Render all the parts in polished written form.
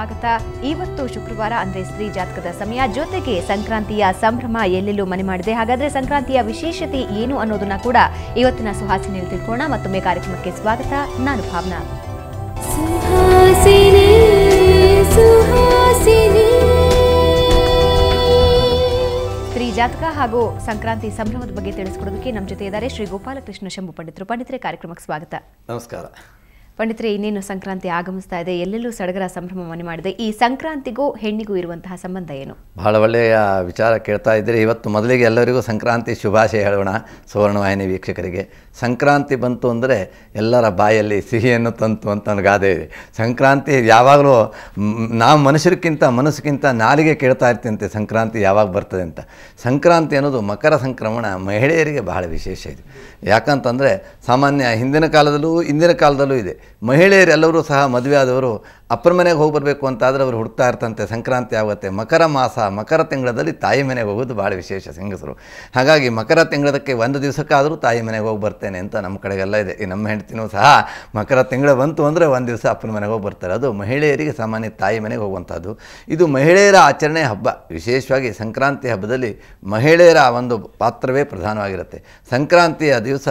ಸ್ವಾಗತ. ಇವತ್ತು ಶುಕ್ರವಾರ ಅಂದ್ರೆ ಸ್ತ್ರೀ ಜಾತಕದ ಸಮಯ, ಜೊತೆಗೆ ಸಂಕ್ರಾಂತಿಯ ಸಂಭ್ರಮ ಎಲ್ಲೆಲ್ಲೂ ಮನೆ ಮಾಡಿದೆ. ಹಾಗಾದ್ರೆ ಸಂಕ್ರಾಂತಿಯ ವಿಶೇಷತೆ ಏನು ಅನ್ನೋದನ್ನ ಕೂಡ ಇವತ್ತಿನ ಸುಹಾಸಿನಿಯಲ್ಲಿ ತಿಳ್ಕೊಳ್ಳೋಣ. ಮತ್ತೊಮ್ಮೆ ಕಾರ್ಯಕ್ರಮಕ್ಕೆ ಸ್ವಾಗತ. ನಾನು ಭಾವನಾ. ಸ್ತ್ರೀ ಜಾತಕ ಹಾಗೂ ಸಂಕ್ರಾಂತಿ ಸಂಭ್ರಮದ ಬಗ್ಗೆ ತಿಳಿಸಿಕೊಡೋದಕ್ಕೆ ನಮ್ಮ ಜೊತೆ ಇದ್ದಾರೆ ಶ್ರೀ ಗೋಪಾಲಕೃಷ್ಣ ಶಂಭು ಪಂಡಿತರು. ಪಂಡಿತರೆ, ಕಾರ್ಯಕ್ರಮಕ್ಕೆ ಸ್ವಾಗತ. ನಮಸ್ಕಾರ. ಪಂಡಿತರೆ, ಇನ್ನೇನು ಸಂಕ್ರಾಂತಿ ಆಗಮಿಸ್ತಾ ಇದೆ, ಎಲ್ಲೆಲ್ಲೂ ಸಡಗರ ಸಂಭ್ರಮ ಮನೆ ಮಾಡಿದೆ. ಈ ಸಂಕ್ರಾಂತಿಗೂ ಹೆಣ್ಣಿಗೂ ಇರುವಂತಹ ಸಂಬಂಧ ಏನು? ಬಹಳ ಒಳ್ಳೆಯ ವಿಚಾರ ಕೇಳ್ತಾ ಇದ್ದೀರಿ. ಇವತ್ತು ಮೊದಲಿಗೆ ಎಲ್ಲರಿಗೂ ಸಂಕ್ರಾಂತಿ ಶುಭಾಶಯ ಹೇಳೋಣ. ಸುವರ್ಣವಾಹಿನಿ ವೀಕ್ಷಕರಿಗೆ ಸಂಕ್ರಾಂತಿ ಬಂತು ಅಂದರೆ ಎಲ್ಲರ ಬಾಯಲ್ಲಿ ಸಿಹಿಯನ್ನು ತಂತು ಅಂತ ಒಂದು ಗಾದೆ ಇದೆ. ಸಂಕ್ರಾಂತಿ ಯಾವಾಗಲೂ ನಾವು ಮನುಷ್ಯರಿಗಿಂತ ಮನಸ್ಸಿಗಿಂತ ನಾಲಿಗೆ ಕೇಳ್ತಾ ಇರ್ತೀವಂತೆ ಸಂಕ್ರಾಂತಿ ಯಾವಾಗ ಬರ್ತದೆ ಅಂತ. ಸಂಕ್ರಾಂತಿ ಅನ್ನೋದು ಮಕರ ಸಂಕ್ರಮಣ ಮಹಿಳೆಯರಿಗೆ ಬಹಳ ವಿಶೇಷ ಇದೆ. ಯಾಕಂತಂದರೆ ಸಾಮಾನ್ಯ ಹಿಂದಿನ ಕಾಲದಲ್ಲೂ ಇಂದಿನ ಕಾಲದಲ್ಲೂ ಇದೆ. ಮಹಿಳೆಯರೆಲ್ಲರೂ ಸಹ ಮದುವೆ ಆದವರು ಅಪ್ಪನ ಮನೆಗೆ ಹೋಗಿ ಬರಬೇಕು ಅಂತಾದರೆ ಅವರು ಹುಡುಕ್ತಾ ಇರ್ತಂತೆ ಸಂಕ್ರಾಂತಿ ಆಗುತ್ತೆ. ಮಕರ ಮಾಸ, ಮಕರ ತಿಂಗಳಲ್ಲಿ ತಾಯಿ ಮನೆಗೆ ಹೋಗೋದು ಭಾಳ ವಿಶೇಷ ಹೆಂಗಸರು. ಹಾಗಾಗಿ ಮಕರ ತಿಂಗಳದಕ್ಕೆ ಒಂದು ದಿವಸಕ್ಕಾದರೂ ತಾಯಿ ಮನೆಗೆ ಹೋಗಿ ಬರ್ತೇನೆ ಅಂತ ನಮ್ಮ ಕಡೆಗೆಲ್ಲ ಇದೆ. ಈ ನಮ್ಮ ಹೆಂಡ್ತಿನೂ ಸಹ ಮಕರ ತಿಂಗಳು ಬಂತು ಅಂದರೆ ಒಂದು ದಿವಸ ಅಪ್ಪನ ಮನೆಗೆ ಹೋಗಿ ಬರ್ತಾರೆ. ಅದು ಮಹಿಳೆಯರಿಗೆ ಸಾಮಾನ್ಯ ತಾಯಿ ಮನೆಗೆ ಹೋಗುವಂಥದ್ದು. ಇದು ಮಹಿಳೆಯರ ಆಚರಣೆ ಹಬ್ಬ. ವಿಶೇಷವಾಗಿ ಸಂಕ್ರಾಂತಿ ಹಬ್ಬದಲ್ಲಿ ಮಹಿಳೆಯರ ಒಂದು ಪಾತ್ರವೇ ಪ್ರಧಾನವಾಗಿರುತ್ತೆ. ಸಂಕ್ರಾಂತಿಯ ದಿವಸ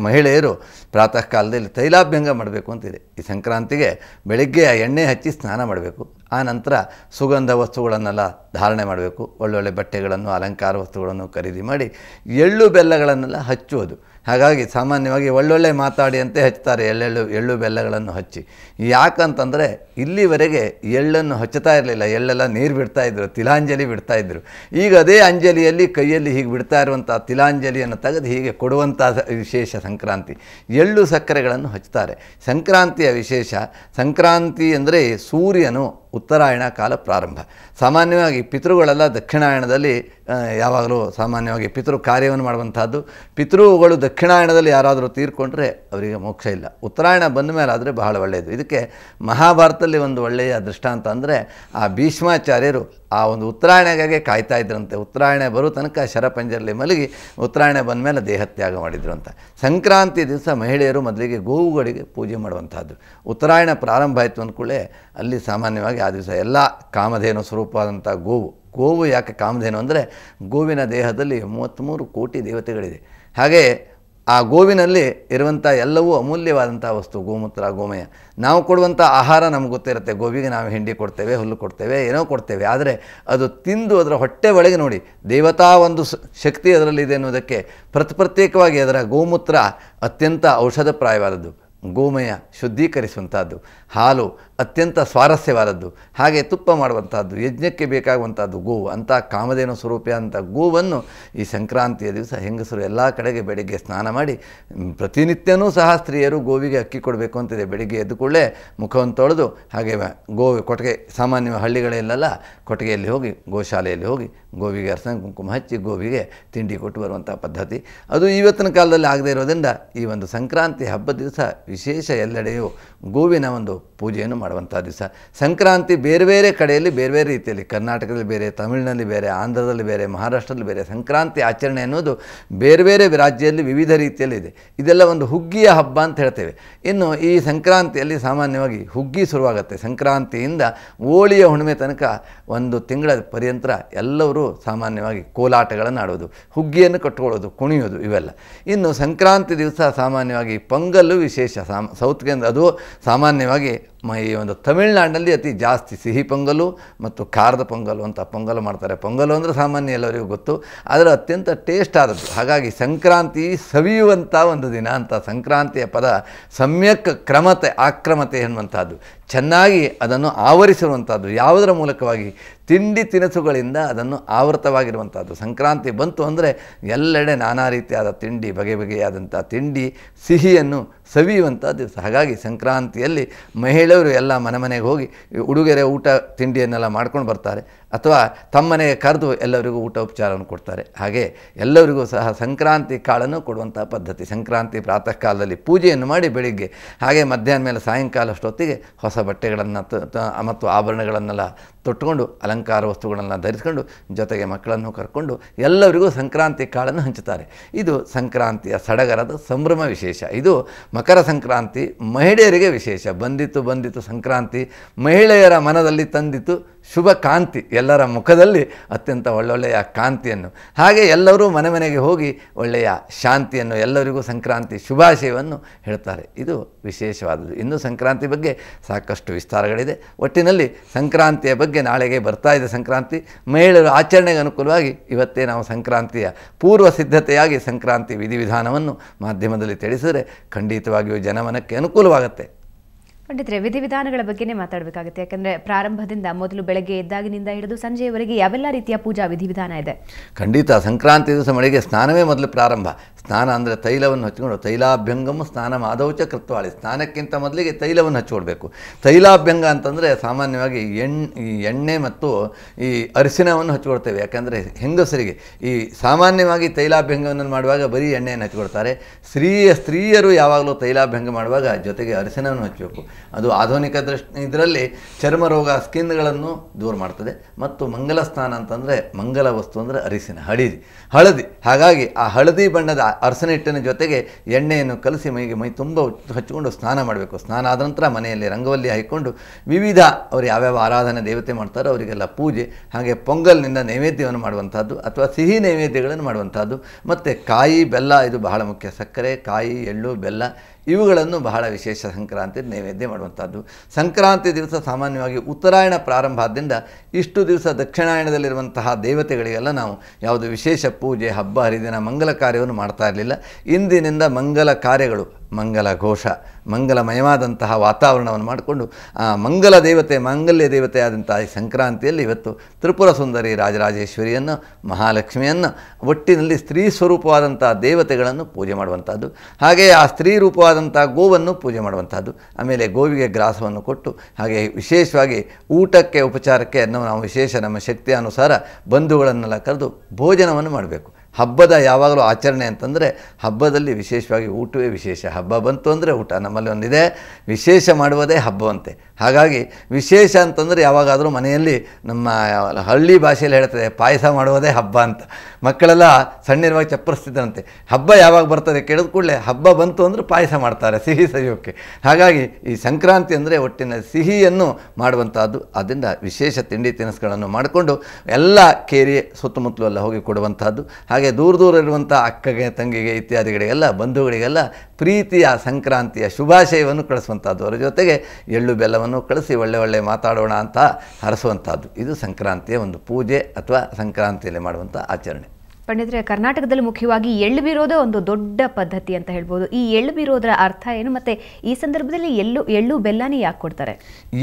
ಮಹಿಳೆಯರು ಪ್ರಾತಃ ಕಾಲದಲ್ಲಿ ತೈಲಾಭ್ಯಂಗ ಮಾಡಬೇಕು ಅಂತಿದೆ. ಈ ಸಂಕ್ರಾಂತಿಗೆ ಬೆಳಗ್ಗೆ ಎಣ್ಣೆ ಹಚ್ಚಿ ಸ್ನಾನ ಮಾಡಬೇಕು. ಆ ನಂತರ ಸುಗಂಧ ವಸ್ತುಗಳನ್ನೆಲ್ಲ ಧಾರಣೆ ಮಾಡಬೇಕು. ಒಳ್ಳೊಳ್ಳೆ ಬಟ್ಟೆಗಳನ್ನು, ಅಲಂಕಾರ ವಸ್ತುಗಳನ್ನು ಖರೀದಿ ಮಾಡಿ ಎಳ್ಳು ಬೆಲ್ಲಗಳನ್ನೆಲ್ಲ ಹಚ್ಚುವುದು. ಹಾಗಾಗಿ ಸಾಮಾನ್ಯವಾಗಿ ಒಳ್ಳೊಳ್ಳೆ ಮಾತಾಡಿಯಂತೆ ಹಚ್ತಾರೆ ಎಳ್ಳು ಬೆಲ್ಲಗಳನ್ನು ಹಚ್ಚಿ. ಯಾಕಂತಂದರೆ ಇಲ್ಲಿವರೆಗೆ ಎಳ್ಳನ್ನು ಹಚ್ಚುತ್ತಾ ಇರಲಿಲ್ಲ. ಎಳ್ಳೆಲ್ಲ ನೀರು ಬಿಡ್ತಾಯಿದ್ರು, ತಿಲಾಂಜಲಿ ಬಿಡ್ತಾಯಿದ್ರು. ಈಗ ಅದೇ ಅಂಜಲಿಯಲ್ಲಿ ಕೈಯಲ್ಲಿ ಹೀಗೆ ಬಿಡ್ತಾ ಇರುವಂಥ ತಿಲಾಂಜಲಿಯನ್ನು ತೆಗೆದು ಹೀಗೆ ಕೊಡುವಂಥ ವಿಶೇಷ ಸಂಕ್ರಾಂತಿ. ಎಳ್ಳು ಸಕ್ಕರೆಗಳನ್ನು ಹಚ್ತಾರೆ. ಸಂಕ್ರಾಂತಿಯ ವಿಶೇಷ, ಸಂಕ್ರಾಂತಿ ಅಂದರೆ ಸೂರ್ಯನು ಉತ್ತರಾಯಣ ಕಾಲ ಪ್ರಾರಂಭ. ಸಾಮಾನ್ಯವಾಗಿ ಪಿತೃಗಳೆಲ್ಲ ದಕ್ಷಿಣಾಯಣದಲ್ಲಿ ಯಾವಾಗಲೂ ಸಾಮಾನ್ಯವಾಗಿ ಪಿತೃ ಕಾರ್ಯವನ್ನು ಮಾಡುವಂಥದ್ದು. ಪಿತೃಗಳು ದಕ್ಷಿಣಾಯಣದಲ್ಲಿ ಯಾರಾದರೂ ತೀರ್ಕೊಂಡ್ರೆ ಅವರಿಗೆ ಮೋಕ್ಷ ಇಲ್ಲ. ಉತ್ತರಾಯಣ ಬಂದ ಮೇಲೆ ಆದರೆ ಬಹಳ ಒಳ್ಳೆಯದು. ಇದಕ್ಕೆ ಮಹಾಭಾರತದಲ್ಲಿ ಒಂದು ಒಳ್ಳೆಯ ದೃಷ್ಟಾಂತ ಅಂದರೆ ಆ ಭೀಷ್ಮಾಚಾರ್ಯರು ಆ ಒಂದು ಉತ್ತರಾಯಣಗಾಗಿ ಕಾಯ್ತಾ ಇದ್ರಂತೆ. ಉತ್ತರಾಯಣ ಬರೋ ತನಕ ಶರಪಂಜರಲ್ಲಿ ಮಲಗಿ ಉತ್ತರಾಯಣ ಬಂದ ಮೇಲೆ ದೇಹತ್ಯಾಗ ಮಾಡಿದ್ರು ಅಂತ. ಸಂಕ್ರಾಂತಿ ದಿವಸ ಮಹಿಳೆಯರು ಮೊದಲಿಗೆ ಗೋವುಗಳಿಗೆ ಪೂಜೆ ಮಾಡುವಂಥದ್ದು. ಉತ್ತರಾಯಣ ಪ್ರಾರಂಭ ಆಯಿತು ಅಂದ್ಕೂಡಲೇ ಅಲ್ಲಿ ಸಾಮಾನ್ಯವಾಗಿ ಆ ದಿವಸ ಎಲ್ಲ ಕಾಮಧೇನು ಸ್ವರೂಪವಾದಂಥ ಗೋವು ಯಾಕೆ ಕಾಮಧೇನು ಅಂದರೆ ಗೋವಿನ ದೇಹದಲ್ಲಿ 33 ಕೋಟಿ ದೇವತೆಗಳಿದೆ. ಹಾಗೆ ಆ ಗೋವಿನಲ್ಲಿ ಇರುವಂಥ ಎಲ್ಲವೂ ಅಮೂಲ್ಯವಾದಂಥ ವಸ್ತು. ಗೋಮೂತ್ರ, ಗೋಮಯ. ನಾವು ಕೊಡುವಂಥ ಆಹಾರ ನಮ್ಗೆ ಗೊತ್ತಿರುತ್ತೆ. ಗೋವಿಗೆ ನಾವು ಹಿಂಡಿ ಕೊಡ್ತೇವೆ, ಹುಲ್ಲು ಕೊಡ್ತೇವೆ, ಏನೋ ಕೊಡ್ತೇವೆ. ಆದರೆ ಅದು ತಿಂದು ಅದರ ಹೊಟ್ಟೆ ಒಳಗೆ ನೋಡಿ ದೇವತಾ ಒಂದು ಶಕ್ತಿ ಅದರಲ್ಲಿದೆ ಅನ್ನೋದಕ್ಕೆ ಪ್ರತ್ಯೇಕವಾಗಿ ಅದರ ಗೋಮೂತ್ರ ಅತ್ಯಂತ ಔಷಧಪ್ರಾಯವಾದದ್ದು. ಗೋಮಯ ಶುದ್ಧೀಕರಿಸುವಂಥದ್ದು. ಹಾಲು ಅತ್ಯಂತ ಸ್ವಾರಸ್ಯವಾದದ್ದು. ಹಾಗೆ ತುಪ್ಪ ಮಾಡುವಂಥದ್ದು, ಯಜ್ಞಕ್ಕೆ ಬೇಕಾಗುವಂಥದ್ದು ಗೋವು. ಅಂಥ ಕಾಮಧೇನು ಸ್ವರೂಪಿ ಅಂಥ ಗೋವನ್ನು ಈ ಸಂಕ್ರಾಂತಿಯ ದಿವಸ ಹೆಂಗಸರು ಎಲ್ಲ ಕಡೆಗೆ ಬೆಳಿಗ್ಗೆ ಸ್ನಾನ ಮಾಡಿ ಪ್ರತಿನಿತ್ಯವೂ ಸಹ ಸ್ತ್ರೀಯರು ಗೋವಿಗೆ ಅಕ್ಕಿ ಕೊಡಬೇಕು ಅಂತಿದೆ. ಬೆಳಿಗ್ಗೆ ಎದ್ದು ಕೂಡಲೇ ಮುಖವನ್ನು ತೊಳೆದು ಹಾಗೆ ಕೊಟ್ಟಿಗೆ, ಸಾಮಾನ್ಯ ಹಳ್ಳಿಗಳಲ್ಲೆಲ್ಲ ಕೊಟ್ಟಿಗೆಯಲ್ಲಿ ಹೋಗಿ ಗೋಶಾಲೆಯಲ್ಲಿ ಹೋಗಿ ಗೋವಿಗೆ ಅರ್ಶನ ಕುಂಕುಮ ಹಚ್ಚಿ ಗೋವಿಗೆ ತಿಂಡಿ ಕೊಟ್ಟು ಬರುವಂಥ ಪದ್ಧತಿ. ಅದು ಇವತ್ತಿನ ಕಾಲದಲ್ಲಿ ಆಗದೇ ಇರೋದ್ರಿಂದ ಈ ಒಂದು ಸಂಕ್ರಾಂತಿ ಹಬ್ಬದ ದಿವಸ ವಿಶೇಷ ಎಲ್ಲೆಡೆಯೂ ಗೋವಿನ ಒಂದು ಪೂಜೆಯನ್ನು ಮಾಡುವಂಥ ದಿವಸ. ಸಂಕ್ರಾಂತಿ ಬೇರೆ ಬೇರೆ ಕಡೆಯಲ್ಲಿ ಬೇರೆ ಬೇರೆ ರೀತಿಯಲ್ಲಿ, ಕರ್ನಾಟಕದಲ್ಲಿ ಬೇರೆ, ತಮಿಳಿನಲ್ಲಿ ಬೇರೆ, ಆಂಧ್ರದಲ್ಲಿ ಬೇರೆ, ಮಹಾರಾಷ್ಟ್ರದಲ್ಲಿ ಬೇರೆ ಸಂಕ್ರಾಂತಿ ಆಚರಣೆ ಅನ್ನೋದು ಬೇರೆ ಬೇರೆ ರಾಜ್ಯದಲ್ಲಿ ವಿವಿಧ ರೀತಿಯಲ್ಲಿದೆ. ಇದೆಲ್ಲ ಒಂದು ಹುಗ್ಗಿಯ ಹಬ್ಬ ಅಂತ ಹೇಳ್ತೇವೆ. ಇನ್ನು ಈ ಸಂಕ್ರಾಂತಿಯಲ್ಲಿ ಸಾಮಾನ್ಯವಾಗಿ ಹುಗ್ಗಿ ಶುರುವಾಗುತ್ತೆ. ಸಂಕ್ರಾಂತಿಯಿಂದ ಹೋಳಿಯ ಹುಣ್ಣಿಮೆ ತನಕ ಒಂದು ತಿಂಗಳ ಪರ್ಯಂತರ ಎಲ್ಲರೂ ಸಾಮಾನ್ಯವಾಗಿ ಕೋಲಾಟಗಳನ್ನು ಆಡೋದು, ಹುಗ್ಗಿಯನ್ನು ಕಟ್ಕೊಳ್ಳೋದು, ಕುಣಿಯೋದು ಇವೆಲ್ಲ. ಇನ್ನು ಸಂಕ್ರಾಂತಿ ದಿವಸ ಸಾಮಾನ್ಯವಾಗಿ ಪೊಂಗಲ್ಲು ವಿಶೇಷ. ಸೌತ್ಗೆ ಅದು ಸಾಮಾನ್ಯವಾಗಿ ಈ ಒಂದು ತಮಿಳುನಾಡಿನಲ್ಲಿ ಅತಿ ಜಾಸ್ತಿ ಸಿಹಿ ಪೊಂಗಲು ಮತ್ತು ಖಾರದ ಪೊಂಗಲು ಅಂತ ಪೊಂಗಲು ಮಾಡ್ತಾರೆ. ಪೊಂಗಲು ಅಂದರೆ ಸಾಮಾನ್ಯ ಎಲ್ಲರಿಗೂ ಗೊತ್ತು, ಆದರೆ ಅತ್ಯಂತ ಟೇಸ್ಟ್ ಆದದ್ದು. ಹಾಗಾಗಿ ಸಂಕ್ರಾಂತಿ ಸವಿಯುವಂಥ ಒಂದು ದಿನ ಅಂತ. ಸಂಕ್ರಾಂತಿಯ ಪದ ಸಮ್ಯಕ್ ಆಕ್ರಮತೆ ಎನ್ನುವಂಥದ್ದು. ಚೆನ್ನಾಗಿ ಅದನ್ನು ಆವರಿಸಿರುವಂಥದ್ದು. ಯಾವುದರ ಮೂಲಕವಾಗಿ? ತಿಂಡಿ ತಿನಿಸುಗಳಿಂದ ಅದನ್ನು ಆವೃತವಾಗಿರುವಂಥದ್ದು. ಸಂಕ್ರಾಂತಿ ಬಂತು ಅಂದರೆ ಎಲ್ಲೆಡೆ ನಾನಾ ರೀತಿಯಾದ ತಿಂಡಿ, ಬಗೆ ಬಗೆಯಾದಂಥ ತಿಂಡಿ, ಸಿಹಿಯನ್ನು ಸವಿಯುವಂಥ ದಿವಸ. ಹಾಗಾಗಿ ಸಂಕ್ರಾಂತಿಯಲ್ಲಿ ಮಹಿಳೆಯರು ಎಲ್ಲ ಮನೆಗೆ ಹೋಗಿ ಉಡುಗೊರೆ, ಊಟ, ತಿಂಡಿಯನ್ನೆಲ್ಲ ಮಾಡ್ಕೊಂಡು ಬರ್ತಾರೆ. ಅಥವಾ ತಮ್ಮನೆಗೆ ಕರೆದು ಎಲ್ಲರಿಗೂ ಊಟ ಉಪಚಾರವನ್ನು ಕೊಡ್ತಾರೆ. ಹಾಗೆ ಎಲ್ಲರಿಗೂ ಸಹ ಸಂಕ್ರಾಂತಿ ಕಾಳನ್ನು ಕೊಡುವಂಥ ಪದ್ಧತಿ. ಸಂಕ್ರಾಂತಿ ಪ್ರಾತಃ ಕಾಲದಲ್ಲಿ ಪೂಜೆಯನ್ನು ಮಾಡಿ ಬೆಳಿಗ್ಗೆ, ಹಾಗೆ ಮಧ್ಯಾಹ್ನ ಮೇಲೆ ಸಾಯಂಕಾಲ ಅಷ್ಟೊತ್ತಿಗೆ ಹೊಸ ಬಟ್ಟೆಗಳನ್ನು ಮತ್ತು ಆಭರಣಗಳನ್ನೆಲ್ಲ ತೊಟ್ಟುಕೊಂಡು ಅಲಂಕಾರ ವಸ್ತುಗಳನ್ನು ಧರಿಸಿಕೊಂಡು ಜೊತೆಗೆ ಮಕ್ಕಳನ್ನು ಕರ್ಕೊಂಡು ಎಲ್ಲರಿಗೂ ಸಂಕ್ರಾಂತಿ ಕಾಳನ್ನು ಹಂಚುತ್ತಾರೆ. ಇದು ಸಂಕ್ರಾಂತಿಯ ಸಡಗರದ ಸಂಭ್ರಮ ವಿಶೇಷ. ಇದು ಮಕರ ಸಂಕ್ರಾಂತಿ ಮಹಿಳೆಯರಿಗೆ ವಿಶೇಷ. ಬಂದಿತು ಸಂಕ್ರಾಂತಿ, ಮಹಿಳೆಯರ ಮನದಲ್ಲಿ ತಂದಿತು ಶುಭ ಕಾಂತಿ, ಎಲ್ಲರ ಮುಖದಲ್ಲಿ ಅತ್ಯಂತ ಒಳ್ಳೊಳ್ಳೆಯ ಕಾಂತಿಯನ್ನು. ಹಾಗೆ ಎಲ್ಲರೂ ಮನೆ ಮನೆಗೆ ಹೋಗಿ ಒಳ್ಳೆಯ ಶಾಂತಿಯನ್ನು, ಎಲ್ಲರಿಗೂ ಸಂಕ್ರಾಂತಿ ಶುಭಾಶಯವನ್ನು ಹೇಳ್ತಾರೆ. ಇದು ವಿಶೇಷವಾದದ್ದು. ಇನ್ನು ಸಂಕ್ರಾಂತಿ ಬಗ್ಗೆ ಸಾಕಷ್ಟು ವಿಸ್ತಾರಗಳಿದೆ. ಒಟ್ಟಿನಲ್ಲಿ ಸಂಕ್ರಾಂತಿಯ ಬಗ್ಗೆ ನಾಳೆಗೆ ಬರ್ತಾ ಇದೆ ಸಂಕ್ರಾಂತಿ. ಮಹಿಳೆಯರು ಆಚರಣೆಗೆ ಅನುಕೂಲವಾಗಿ ಇವತ್ತೇ ನಾವು ಸಂಕ್ರಾಂತಿಯ ಪೂರ್ವ ಸಿದ್ಧತೆಯಾಗಿ ಸಂಕ್ರಾಂತಿ ವಿಧಿವಿಧಾನವನ್ನು ಮಾಧ್ಯಮದಲ್ಲಿ ತಿಳಿಸಿದರೆ ಖಂಡಿತವಾಗಿಯೂ ಜನಮನಕ್ಕೆ ಅನುಕೂಲವಾಗುತ್ತೆ. ಪಂಡಿತರೆ, ವಿಧಿವಿಧಾನಗಳ ಬಗ್ಗೆನೇ ಮಾತಾಡಬೇಕಾಗುತ್ತೆ. ಯಾಕಂದರೆ ಪ್ರಾರಂಭದಿಂದ ಮೊದಲು ಬೆಳಗ್ಗೆ ಎದ್ದಾಗಿನಿಂದ ಹಿಡಿದು ಸಂಜೆಯವರೆಗೆ ಯಾವೆಲ್ಲ ರೀತಿಯ ಪೂಜಾ ವಿಧಿವಿಧಾನ ಇದೆ? ಖಂಡಿತ. ಸಂಕ್ರಾಂತಿ ದಿವಸ ಮಳೆಗೆ ಸ್ನಾನವೇ ಮೊದಲು ಪ್ರಾರಂಭ. ಸ್ನಾನ ಅಂದರೆ ತೈಲವನ್ನು ಹಚ್ಕೊಂಡು, ತೈಲಾಭ್ಯಂಗಮ ಸ್ನಾನ ಮಾಧೌಚ ಕೃತ್ವಾಳಿ, ಸ್ನಾನಕ್ಕಿಂತ ಮೊದಲಿಗೆ ತೈಲವನ್ನು ಹಚ್ಕೊಳ್ಬೇಕು. ತೈಲಾಭ್ಯಂಗ ಅಂತಂದರೆ ಸಾಮಾನ್ಯವಾಗಿ ಎಣ್ಣೆ ಮತ್ತು ಈ ಅರಿಶಿನವನ್ನು ಹಚ್ಕೊಳ್ತೇವೆ. ಯಾಕಂದರೆ ಹೆಂಗಸರಿಗೆ ಈ ಸಾಮಾನ್ಯವಾಗಿ ತೈಲಾಭ್ಯಂಗವನ್ನು ಮಾಡುವಾಗ ಬರೀ ಎಣ್ಣೆಯನ್ನು ಹಚ್ಕೊಳ್ತಾರೆ. ಸ್ತ್ರೀಯರು ಯಾವಾಗಲೂ ತೈಲಾಭ್ಯಂಗ ಮಾಡುವಾಗ ಜೊತೆಗೆ ಅರಿಶಿನವನ್ನು ಹಚ್ಚಬೇಕು. ಅದು ಆಧುನಿಕ ಇದರಲ್ಲಿ ಚರ್ಮ ರೋಗ, ಸ್ಕಿನ್ಗಳನ್ನು ದೂರ ಮಾಡ್ತದೆ. ಮತ್ತು ಮಂಗಲ ಸ್ನಾನ ಅಂತಂದರೆ ಮಂಗಲ ವಸ್ತು ಅಂದರೆ ಅರಿಶಿನ, ಹಳದಿ. ಹಾಗಾಗಿ ಆ ಹಳದಿ ಬಣ್ಣದ ಅರಸಿನ ಹಿಟ್ಟಿನ ಜೊತೆಗೆ ಎಣ್ಣೆಯನ್ನು ಕಲಸಿ ಮೈ ತುಂಬ ಹಚ್ಚಿಕೊಂಡು ಸ್ನಾನ ಮಾಡಬೇಕು. ಸ್ನಾನ ಆದ ನಂತರ ಮನೆಯಲ್ಲಿ ರಂಗವಲ್ಲಿ ಹಾಕಿಕೊಂಡು ವಿವಿಧ ಅವರು ಯಾವ್ಯಾವ ಆರಾಧನೆ ದೇವತೆ ಮಾಡ್ತಾರೋ ಅವರಿಗೆಲ್ಲ ಪೂಜೆ, ಹಾಗೆ ಪೊಂಗಲ್ನಿಂದ ನೈವೇದ್ಯವನ್ನು ಮಾಡುವಂಥದ್ದು ಅಥವಾ ಸಿಹಿ ನೈವೇದ್ಯಗಳನ್ನು ಮಾಡುವಂಥದ್ದು. ಮತ್ತು ಕಾಯಿ ಬೆಲ್ಲ, ಇದು ಬಹಳ ಮುಖ್ಯ. ಸಕ್ಕರೆ, ಕಾಯಿ, ಎಳ್ಳು, ಬೆಲ್ಲ ಇವುಗಳನ್ನು ಬಹಳ ವಿಶೇಷ ಸಂಕ್ರಾಂತಿ ನೈವೇದ್ಯ ಮಾಡುವಂಥದ್ದು. ಸಂಕ್ರಾಂತಿ ದಿವಸ ಸಾಮಾನ್ಯವಾಗಿ ಉತ್ತರಾಯಣ ಪ್ರಾರಂಭ ಆದ್ದರಿಂದ ಇಷ್ಟು ದಿವಸ ದಕ್ಷಿಣಾಯಣದಲ್ಲಿರುವಂತಹ ದೇವತೆಗಳಿಗೆಲ್ಲ ನಾವು ಯಾವುದು ವಿಶೇಷ ಪೂಜೆ, ಹಬ್ಬ ಹರಿದಿನ, ಮಂಗಲ ಕಾರ್ಯವನ್ನು ಮಾಡ್ತಾ ಇರಲಿಲ್ಲ. ಇಂದಿನಿಂದ ಮಂಗಲ ಕಾರ್ಯಗಳು, ಮಂಗಲ ಘೋಷ, ಮಂಗಲಮಯವಾದಂತಹ ವಾತಾವರಣವನ್ನು ಮಾಡಿಕೊಂಡು ಆ ಮಂಗಲ ದೇವತೆ, ಮಾಂಗಲ್ಯ ದೇವತೆ ಆದಂತಹ ಈ ಸಂಕ್ರಾಂತಿಯಲ್ಲಿ ಇವತ್ತು ತ್ರಿಪುರ ಸುಂದರಿ ರಾಜರಾಜೇಶ್ವರಿಯನ್ನು, ಮಹಾಲಕ್ಷ್ಮಿಯನ್ನು, ಒಟ್ಟಿನಲ್ಲಿ ಸ್ತ್ರೀ ಸ್ವರೂಪವಾದಂಥ ದೇವತೆಗಳನ್ನು ಪೂಜೆ ಮಾಡುವಂಥದ್ದು. ಹಾಗೆಯೇ ಆ ಸ್ತ್ರೀ ರೂಪವಾದಂಥ ಗೋವನ್ನು ಪೂಜೆ ಮಾಡುವಂಥದ್ದು. ಆಮೇಲೆ ಗೋವಿಗೆ ಗ್ರಾಸವನ್ನು ಕೊಟ್ಟು, ಹಾಗೆ ವಿಶೇಷವಾಗಿ ಊಟಕ್ಕೆ ಉಪಚಾರಕ್ಕೆ ನಾವು ವಿಶೇಷ ನಮ್ಮ ಶಕ್ತಿಯ ಅನುಸಾರ ಬಂಧುಗಳನ್ನೆಲ್ಲ ಕರೆದು ಭೋಜನವನ್ನು ಮಾಡಬೇಕು. ಹಬ್ಬದ ಯಾವಾಗಲೂ ಆಚರಣೆ ಅಂತಂದರೆ ಹಬ್ಬದಲ್ಲಿ ವಿಶೇಷವಾಗಿ ಊಟವೇ ವಿಶೇಷ. ಹಬ್ಬ ಬಂತು ಅಂದರೆ ಊಟ. ನಮ್ಮಲ್ಲಿ ಒಂದಿದೆ, ವಿಶೇಷ ಮಾಡುವುದೇ ಹಬ್ಬವಂತೆ. ಹಾಗಾಗಿ ವಿಶೇಷ ಅಂತಂದರೆ ಯಾವಾಗಾದರೂ ಮನೆಯಲ್ಲಿ ನಮ್ಮ ಹಳ್ಳಿ ಭಾಷೆಯಲ್ಲಿ ಹೇಳ್ತದೆ ಪಾಯಸ ಮಾಡುವುದೇ ಹಬ್ಬ ಅಂತ. ಮಕ್ಕಳೆಲ್ಲ ಸಣ್ಣಿರುವಾಗ ಚಪ್ಪರಿಸ್ತಿದ್ದಂತೆ. ಹಬ್ಬ ಯಾವಾಗ ಬರ್ತದೆ ಕೇಳಿದ ಕೂಡಲೇ ಹಬ್ಬ ಬಂತು ಅಂದರೆ ಪಾಯಸ ಮಾಡ್ತಾರೆ ಸಿಹಿ ಸವಿಯೋಕ್ಕೆ. ಹಾಗಾಗಿ ಈ ಸಂಕ್ರಾಂತಿ ಅಂದರೆ ಒಟ್ಟಿನ ಸಿಹಿಯನ್ನು ಮಾಡುವಂಥದ್ದು. ಅದರಿಂದ ವಿಶೇಷ ತಿಂಡಿ ತಿನಿಸುಗಳನ್ನು ಮಾಡಿಕೊಂಡು ಎಲ್ಲ ಕೇರಿ ಸುತ್ತಮುತ್ತಲು ಎಲ್ಲ ಹೋಗಿ ಕೊಡುವಂಥದ್ದು. ಹಾಗೆ ದೂರ ಇರುವಂಥ ಅಕ್ಕಗೆ, ತಂಗಿಗೆ ಇತ್ಯಾದಿಗಳಿಗೆಲ್ಲ, ಬಂಧುಗಳಿಗೆಲ್ಲ ಪ್ರೀತಿಯ ಸಂಕ್ರಾಂತಿಯ ಶುಭಾಶಯವನ್ನು ಕಳಿಸುವಂಥದ್ದು. ಅವರ ಜೊತೆಗೆ ಎಳ್ಳು ಬೆಲ್ಲವನ್ನು ಕಳಿಸಿ ಒಳ್ಳೆ ಮಾತಾಡೋಣ ಅಂತ ಹರಸುವಂಥದ್ದು. ಇದು ಸಂಕ್ರಾಂತಿಯ ಒಂದು ಪೂಜೆ ಅಥವಾ ಸಂಕ್ರಾಂತಿಯಲ್ಲಿ ಮಾಡುವಂಥ ಆಚರಣೆ. ಪಂಡಿತರೆ, ಕರ್ನಾಟಕದಲ್ಲಿ ಮುಖ್ಯವಾಗಿ ಎಳ್ಳು ಬೀರೋದೇ ಒಂದು ದೊಡ್ಡ ಪದ್ಧತಿ ಅಂತ ಹೇಳ್ಬೋದು. ಈ ಎಳ್ಳು ಬೀರೋದರ ಅರ್ಥ ಏನು, ಮತ್ತು ಈ ಸಂದರ್ಭದಲ್ಲಿ ಎಳ್ಳು ಬೆಲ್ಲನೇ ಯಾಕೆ ಕೊಡ್ತಾರೆ?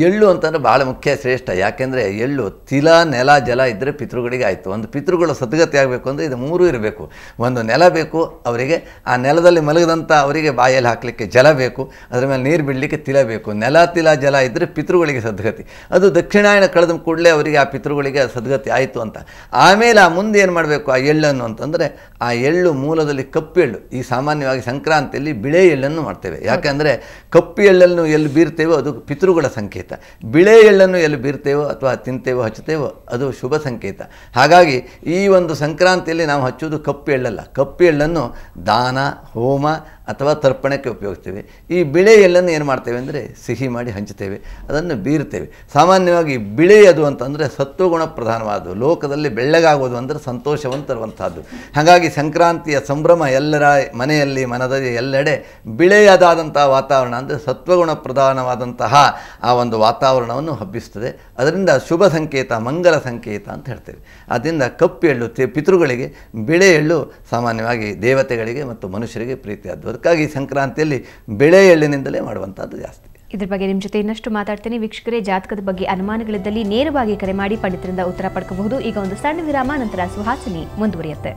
ಎಳ್ಳು ಅಂತಂದರೆ ಭಾಳ ಮುಖ್ಯ, ಶ್ರೇಷ್ಠ. ಯಾಕೆಂದರೆ ಎಳ್ಳು ತಿಲ, ನೆಲ, ಜಲ ಇದ್ದರೆ ಪಿತೃಗಳಿಗೆ ಆಯಿತು. ಒಂದು ಪಿತೃಗಳು ಸದ್ಗತಿ ಆಗಬೇಕು ಅಂದರೆ ಇದು ಮೂರೂ ಇರಬೇಕು. ಒಂದು ನೆಲ ಬೇಕು ಅವರಿಗೆ, ಆ ನೆಲದಲ್ಲಿ ಮಲಗದಂಥ ಅವರಿಗೆ ಬಾಯಲ್ಲಿ ಹಾಕಲಿಕ್ಕೆ ಜಲ ಬೇಕು, ಅದರ ಮೇಲೆ ನೀರು ಬಿಡಲಿಕ್ಕೆ ತಿಲ ಬೇಕು. ನೆಲ, ತಿಲ, ಜಲ ಇದ್ದರೆ ಪಿತೃಗಳಿಗೆ ಸದ್ಗತಿ. ಅದು ದಕ್ಷಿಣಾಯನ ಕಳೆದ ಕೂಡಲೇ ಅವರಿಗೆ, ಆ ಪಿತೃಗಳಿಗೆ ಸದ್ಗತಿ ಆಯಿತು ಅಂತ. ಆಮೇಲೆ ಆ ಮುಂದೆ ಏನು ಮಾಡಬೇಕು, ಆ ಎಳ್ಳನ್ನು ಅಂತಂದರೆ ಆ ಎಳ್ಳು ಮೂಲದಲ್ಲಿ ಕಪ್ಪು ಎಳ್ಳು. ಈ ಸಾಮಾನ್ಯವಾಗಿ ಸಂಕ್ರಾಂತಿಯಲ್ಲಿ ಬಿಳೆ ಎಳ್ಳನ್ನು ಮಾಡ್ತೇವೆ. ಯಾಕೆಂದರೆ ಕಪ್ಪು ಎಳ್ಳನ್ನು ಎಲ್ಲಿ ಬೀರ್ತೇವೋ ಅದು ಪಿತೃಗಳ ಸಂಕೇತ. ಬಿಳೆ ಎಳ್ಳನ್ನು ಎಲ್ಲಿ ಬೀರ್ತೇವೋ ಅಥವಾ ತಿಂತೇವೋ ಹಚ್ಚುತ್ತೇವೋ ಅದು ಶುಭ ಸಂಕೇತ. ಹಾಗಾಗಿ ಈ ಒಂದು ಸಂಕ್ರಾಂತಿಯಲ್ಲಿ ನಾವು ಹಚ್ಚುವುದು ಕಪ್ಪು ಎಳ್ಳಲ್ಲ. ಕಪ್ಪು ಎಳ್ಳನ್ನು ದಾನ, ಹೋಮ ಅಥವಾ ತರ್ಪಣಕ್ಕೆ ಉಪಯೋಗಿಸ್ತೇವೆ. ಈ ಬಿಳೆ ಎಳ್ಳನ್ನು ಏನು ಮಾಡ್ತೇವೆ ಅಂದರೆ ಸಿಹಿ ಮಾಡಿ ಹಂಚುತ್ತೇವೆ, ಅದನ್ನು ಬೀರ್ತೇವೆ. ಸಾಮಾನ್ಯವಾಗಿ ಬಿಳೆಯದು ಅಂತಂದರೆ ಸತ್ವಗುಣ ಪ್ರಧಾನವಾದದ್ದು. ಲೋಕದಲ್ಲಿ ಬೆಳ್ಳಗಾಗೋದು ಅಂದರೆ ಸಂತೋಷವನ್ನು ತರುವಂಥದ್ದು. ಹಾಗಾಗಿ ಸಂಕ್ರಾಂತಿಯ ಸಂಭ್ರಮ ಎಲ್ಲರ ಮನೆಯಲ್ಲಿ, ಮನದಲ್ಲಿ ಎಲ್ಲೆಡೆ ಬಿಳೆಯದಾದಂಥ ವಾತಾವರಣ ಅಂದರೆ ಸತ್ವಗುಣ ಪ್ರಧಾನವಾದಂತಹ ಆ ಒಂದು ವಾತಾವರಣವನ್ನು ಹಬ್ಬಿಸ್ತದೆ. ಅದರಿಂದ ಶುಭ ಸಂಕೇತ, ಮಂಗಲ ಸಂಕೇತ ಅಂತ ಹೇಳ್ತೇವೆ. ಅದರಿಂದ ಕಪ್ಪು ಎಳ್ಳು ಪಿತೃಗಳಿಗೆ, ಬಿಳೆ ಎಳ್ಳು ಸಾಮಾನ್ಯವಾಗಿ ದೇವತೆಗಳಿಗೆ ಮತ್ತು ಮನುಷ್ಯರಿಗೆ ಪ್ರೀತಿಯಾದ್ದು. ಅದಕ್ಕಾಗಿ ಸಂಕ್ರಾಂತಿಯಲ್ಲಿ ಬಿಳೆ ಎಳ್ಳಿನಿಂದಲೇ ಮಾಡುವಂಥದ್ದು ಜಾಸ್ತಿ. ಇದ್ರ ಬಗ್ಗೆ ನಿಮ್ಮ ಜೊತೆ ಇನ್ನಷ್ಟು ಮಾತಾಡ್ತೀನಿ. ವೀಕ್ಷಕರೇ, ಜಾತಕದ ಬಗ್ಗೆ ಅನುಮಾನಗಳಿದ್ದಲ್ಲಿ ನೇರವಾಗಿ ಕರೆ ಮಾಡಿ ಪಂಡಿತರಿಂದ ಉತ್ತರ ಪಡ್ಕೋಬಹುದು. ಈಗ ಒಂದು ಸಣ್ಣ ವಿರಾಮ, ನಂತರ ಸುಹಾಸಿನಿ ಮುಂದುವರಿಯುತ್ತೆ.